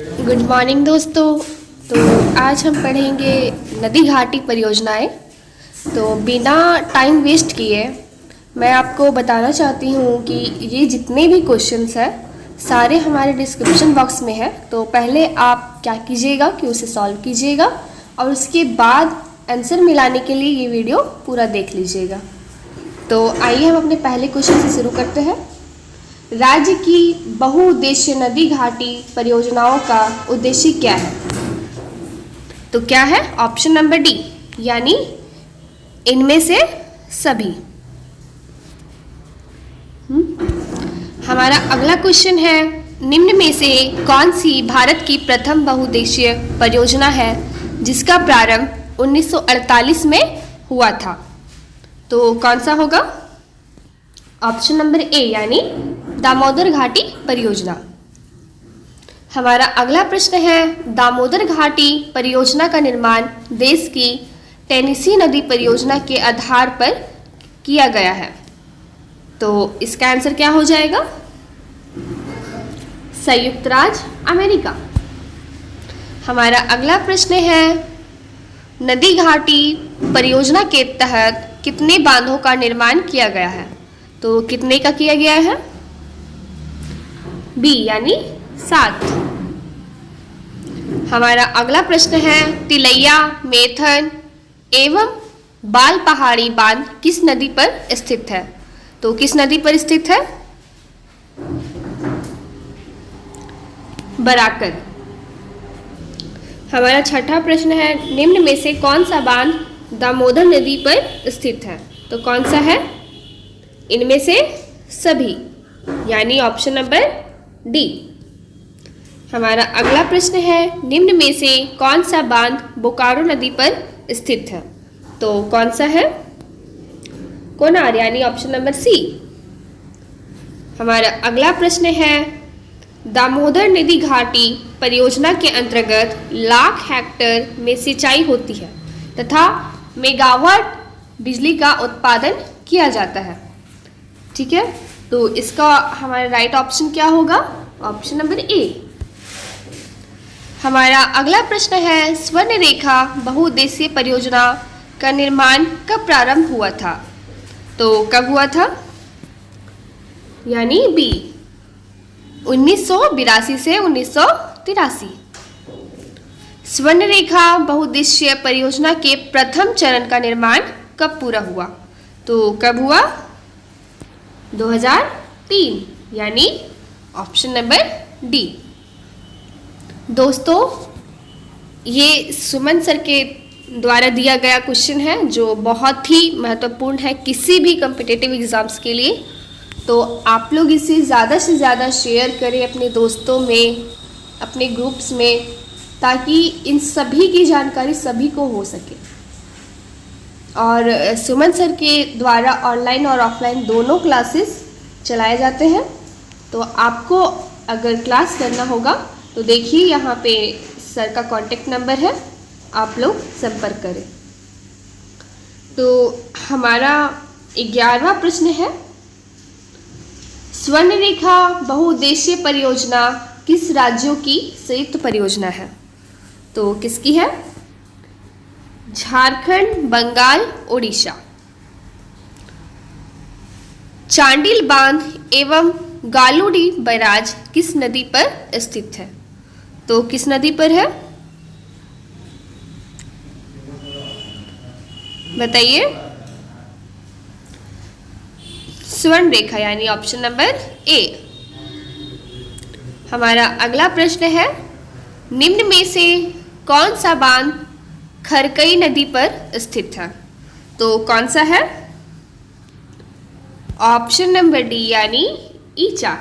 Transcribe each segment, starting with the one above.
Good morning दोस्तों। तो आज हम पढ़ेंगे नदी घाटी परियोजनाएं। तो बिना टाइम वेस्ट किए मैं आपको बताना चाहती हूँ कि ये जितने भी क्वेश्चंस हैं सारे हमारे डिस्क्रिप्शन बॉक्स में है। तो पहले आप क्या कीजिएगा कि उसे सॉल्व कीजिएगा और उसके बाद आंसर मिलाने के लिए ये वीडियो पूरा देख लीजिएगा। तो आइए हम अपने पहले क्वेश्चन से शुरू करते हैं। राज्य की बहुउद्देशीय नदी घाटी परियोजनाओं का उद्देश्य क्या है? तो क्या है? ऑप्शन नंबर डी, यानी इनमें से सभी। हमारा अगला क्वेश्चन है, निम्न में से कौन सी भारत की प्रथम बहुउद्देशीय परियोजना है जिसका प्रारंभ 1948 में हुआ था? तो कौन सा होगा? ऑप्शन नंबर ए, यानी दामोदर घाटी परियोजना। हमारा अगला प्रश्न है, दामोदर घाटी परियोजना का निर्माण देश की टेनेसी नदी परियोजना के आधार पर किया गया है। तो इसका आंसर क्या हो जाएगा? संयुक्त राज्य अमेरिका। हमारा अगला प्रश्न है, नदी घाटी परियोजना के तहत कितने बांधों का निर्माण किया गया है? तो कितने का किया गया है? बी, यानी 7। हमारा अगला प्रश्न है, तिलैया, मेथन एवं बाल पहाड़ी बांध किस नदी पर स्थित है? तो किस नदी पर स्थित है? बराकर। हमारा छठा प्रश्न है, निम्न में से कौन सा बांध दामोदर नदी पर स्थित है? तो कौन सा है? इनमें से सभी, यानी ऑप्शन नंबर डी। हमारा अगला प्रश्न है, निम्न में से कौन सा बांध बोकारो नदी पर स्थित है? तो कौन सा है? कोनार, यानी ऑप्शन नंबर सी। हमारा अगला प्रश्न है, दामोदर नदी घाटी परियोजना के अंतर्गत लाख हेक्टेयर में सिंचाई होती है तथा मेगावाट बिजली का उत्पादन किया जाता है। ठीक है, तो इसका हमारा राइट ऑप्शन क्या होगा? Option number A. हमारा अगला प्रश्न है, स्वर्ण रेखा बहुउद्देशीय परियोजना का निर्माण कब प्रारंभ हुआ था? तो कब हुआ था? यानी बी, 1982 से 1983। स्वर्ण रेखा बहुउद्देशीय परियोजना के प्रथम चरण का निर्माण कब पूरा हुआ? तो कब हुआ? 2003, यानी ऑप्शन नंबर डी। दोस्तों, ये सुमन सर के द्वारा दिया गया क्वेश्चन है जो बहुत ही महत्वपूर्ण है किसी भी कॉम्पिटिटिव एग्जाम्स के लिए। तो आप लोग इसे ज़्यादा से ज़्यादा शेयर करें अपने दोस्तों में, अपने ग्रुप्स में, ताकि इन सभी की जानकारी सभी को हो सके। और सुमन सर के द्वारा ऑनलाइन और ऑफलाइन दोनों क्लासेस चलाए जाते हैं। तो आपको अगर क्लास करना होगा तो देखिए यहाँ पे सर का कॉन्टेक्ट नंबर है, आप लोग संपर्क करें। तो हमारा 11वां प्रश्न है, स्वर्ण रेखा बहुउद्देशीय परियोजना किस राज्यों की संयुक्त परियोजना है? तो किसकी है? झारखंड, बंगाल, ओडिशा। चांडिल बांध एवं गालूडी बैराज किस नदी पर स्थित है? तो किस नदी पर है? बताइए। स्वर्ण रेखा, यानी ऑप्शन नंबर ए। हमारा अगला प्रश्न है, निम्न में से कौन सा बांध खरकई नदी पर स्थित है? तो कौन सा है? ऑप्शन नंबर डी, यानी ईचा।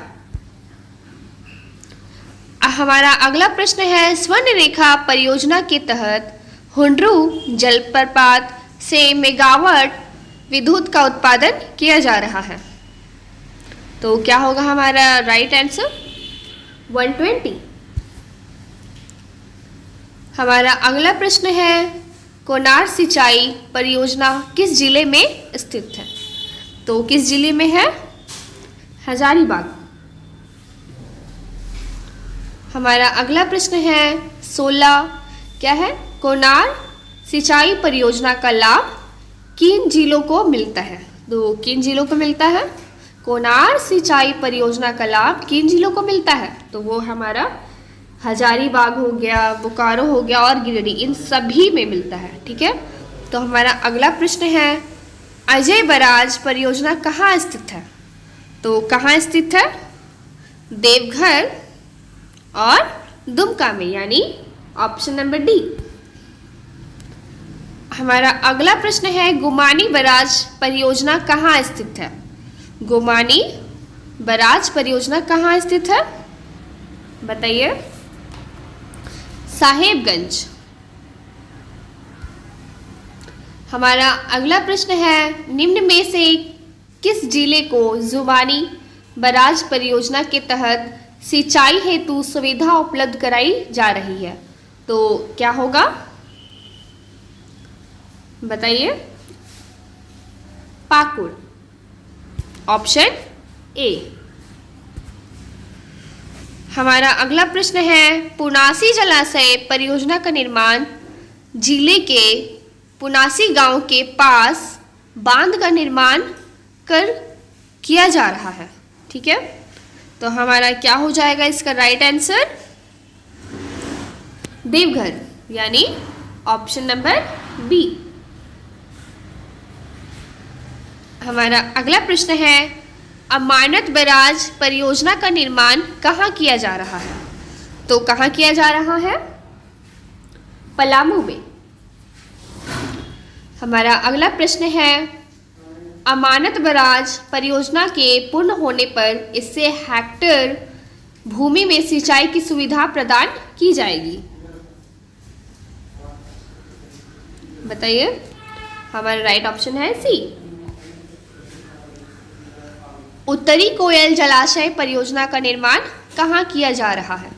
हमारा अगला प्रश्न है, स्वर्ण रेखा परियोजना के तहत हुंड्रू जलप्रपात से मेगावाट विद्युत का उत्पादन किया जा रहा है। तो क्या होगा हमारा राइट आंसर? 120। हमारा अगला प्रश्न है, कोनार सिंचाई परियोजना किस जिले में स्थित है? तो किस जिले में है? हजारीबाग। हमारा अगला प्रश्न है 16, क्या है? कोनार सिंचाई परियोजना का लाभ किन जिलों को मिलता है? तो किन जिलों को मिलता है? कोनार सिंचाई परियोजना का लाभ किन जिलों को मिलता है? तो वो हमारा हजारीबाग हो गया, बोकारो हो गया और गिरिडीह, इन सभी में मिलता है। ठीक है, तो हमारा अगला प्रश्न है अजय बराज परियोजना कहाँ स्थित है? तो कहाँ स्थित है? देवघर और दुमका में, यानी ऑप्शन नंबर डी। हमारा अगला प्रश्न है गुमानी बराज परियोजना कहाँ स्थित है? गुमानी बराज परियोजना कहाँ स्थित है? बताइए। साहेबगंज। हमारा अगला प्रश्न है निम्न में से किस जिले को जुबानी बराज परियोजना के तहत सिंचाई हेतु सुविधा उपलब्ध कराई जा रही है? तो क्या होगा? बताइए। Pakur, option A. हमारा अगला प्रश्न है पुनासी जलाशय परियोजना का निर्माण जिले के पुनासी गांव के पास बांध का निर्माण कर किया जा रहा है। ठीक है, तो हमारा क्या हो जाएगा इसका राइट आंसर? देवघर, यानी ऑप्शन नंबर बी। हमारा अगला प्रश्न है अमानत बराज परियोजना का निर्माण कहाँ किया जा रहा है? तो कहाँ किया जा रहा है? पलामू में। हमारा अगला प्रश्न है अमानत बराज परियोजना के पूर्ण होने पर इससे हेक्टेयर भूमि में सिंचाई की सुविधा प्रदान की जाएगी। बताइए। हमारा राइट ऑप्शन है सी। उत्तरी कोयल जलाशय परियोजना का निर्माण कहाँ किया जा रहा है?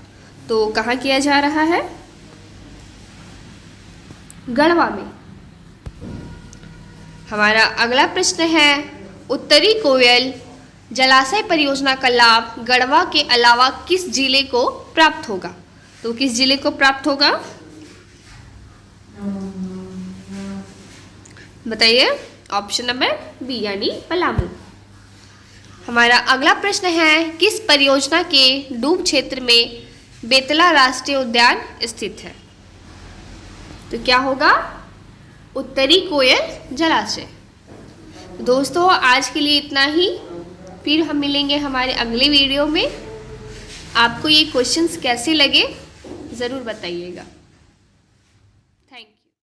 तो कहाँ किया जा रहा है? गढ़वा में। हमारा अगला प्रश्न है उत्तरी कोयल जलाशय परियोजना का लाभ गढ़वा के अलावा किस जिले को प्राप्त होगा? तो किस जिले को प्राप्त होगा? बताइए। ऑप्शन नंबर बी, यानी पलामू। हमारा अगला प्रश्न है किस परियोजना के डूब क्षेत्र में बेतला राष्ट्रीय उद्यान स्थित है? तो क्या होगा? उत्तरी कोयल जलाशय। दोस्तों आज के लिए इतना ही, फिर हम मिलेंगे हमारे अगले वीडियो में। आपको ये क्वेश्चंस कैसे लगे ज़रूर बताइएगा। Thank you.